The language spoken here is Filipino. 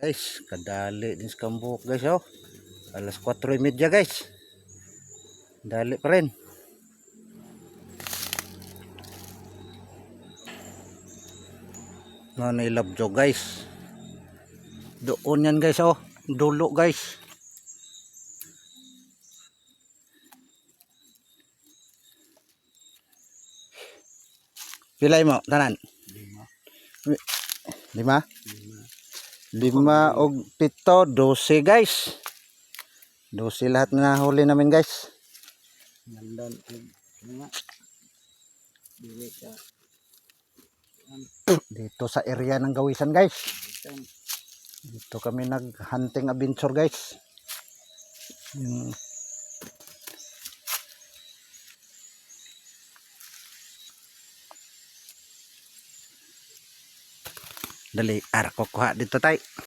Guys, kadali din sa Kambuk guys oh. Alas 4:30 guys. Dali pa rin. No, nailabjo guys. Doon yan guys oh. Dulo guys. Pilay mo, tanan? 5. 5? 5 og 7, 12 guys. 12 lahat na huli namin guys. Nandan nga. Dili ka. Dito sa area ng Gawisan guys. Dito kami nag-hunting adventure guys. Dali, ara ko kuha dito tay.